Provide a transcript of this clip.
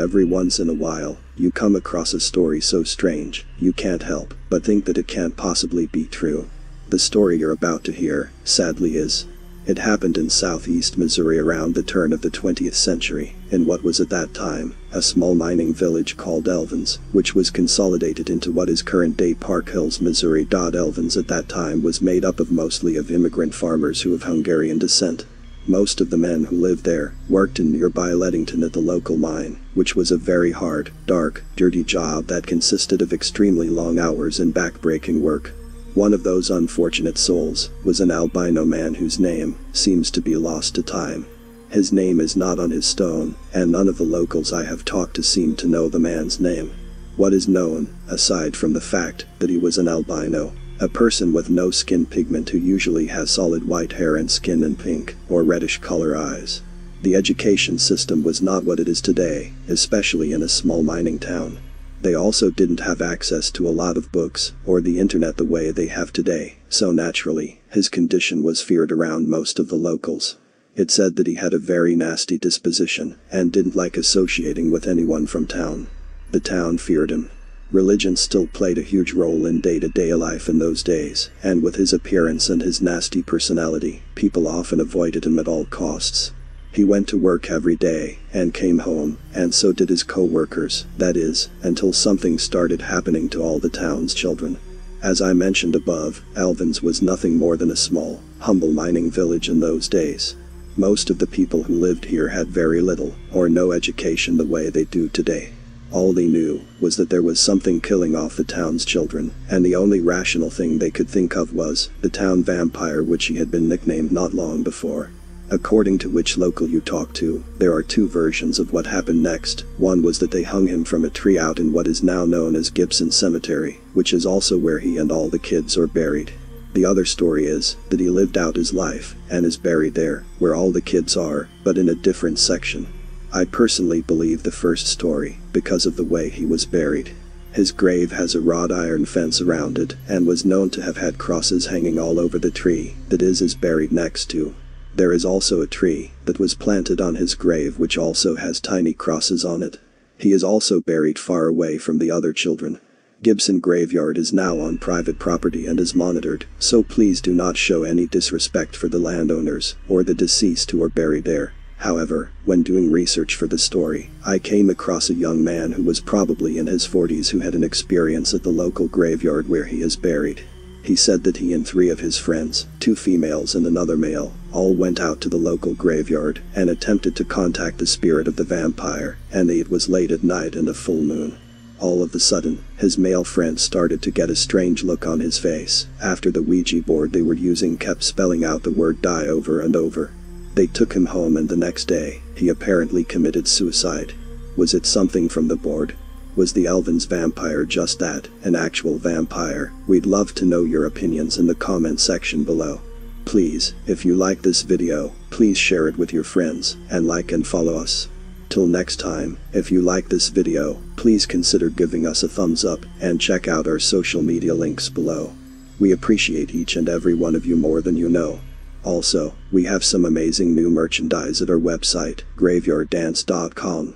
Every once in a while, you come across a story so strange, you can't help but think that it can't possibly be true. The story you're about to hear, sadly is. It happened in southeast Missouri around the turn of the 20th century, in what was at that time, a small mining village called Elvins, which was consolidated into what is current-day Park Hills, Missouri. Elvins at that time was made up of mostly of immigrant farmers who of Hungarian descent. Most of the men who lived there worked in nearby Leadington at the local mine, which was a very hard, dark, dirty job that consisted of extremely long hours and back-breaking work. One of those unfortunate souls was an albino man whose name seems to be lost to time. His name is not on his stone, and none of the locals I have talked to seem to know the man's name. What is known, aside from the fact that he was an albino, a person with no skin pigment who usually has solid white hair and skin and pink or reddish color eyes. The education system was not what it is today, especially in a small mining town. They also didn't have access to a lot of books or the internet the way they have today, so naturally, his condition was feared around most of the locals. It said that he had a very nasty disposition and didn't like associating with anyone from town. The town feared him. Religion still played a huge role in day-to-day life in those days, and with his appearance and his nasty personality, people often avoided him at all costs. He went to work every day and came home, and so did his co-workers, that is, until something started happening to all the town's children. As I mentioned above, Elvins was nothing more than a small, humble mining village in those days. Most of the people who lived here had very little or no education the way they do today. All they knew was that there was something killing off the town's children, and the only rational thing they could think of was the town vampire, which he had been nicknamed not long before. According to which local you talk to, there are two versions of what happened next. One was that they hung him from a tree out in what is now known as Gibson Cemetery, which is also where he and all the kids are buried. The other story is that he lived out his life and is buried there, where all the kids are, but in a different section. I personally believe the first story, because of the way he was buried. His grave has a wrought iron fence around it, and was known to have had crosses hanging all over the tree that is buried next to. There is also a tree that was planted on his grave which also has tiny crosses on it. He is also buried far away from the other children. Gibson Graveyard is now on private property and is monitored, so please do not show any disrespect for the landowners or the deceased who are buried there. However, when doing research for the story, I came across a young man who was probably in his 40s who had an experience at the local graveyard where he is buried. He said that he and 3 of his friends, 2 females and another male, all went out to the local graveyard and attempted to contact the spirit of the vampire, and it was late at night and a full moon. All of a sudden, his male friend started to get a strange look on his face after the Ouija board they were using kept spelling out the word die over and over. They took him home, and the next day, he apparently committed suicide. Was it something from the board? Was the Elvins Vampire just that, an actual vampire? We'd love to know your opinions in the comment section below. Please, if you like this video, please share it with your friends, and like and follow us. Till next time, if you like this video, please consider giving us a thumbs up, and check out our social media links below. We appreciate each and every one of you more than you know. Also, we have some amazing new merchandise at our website, graveyarddance.com.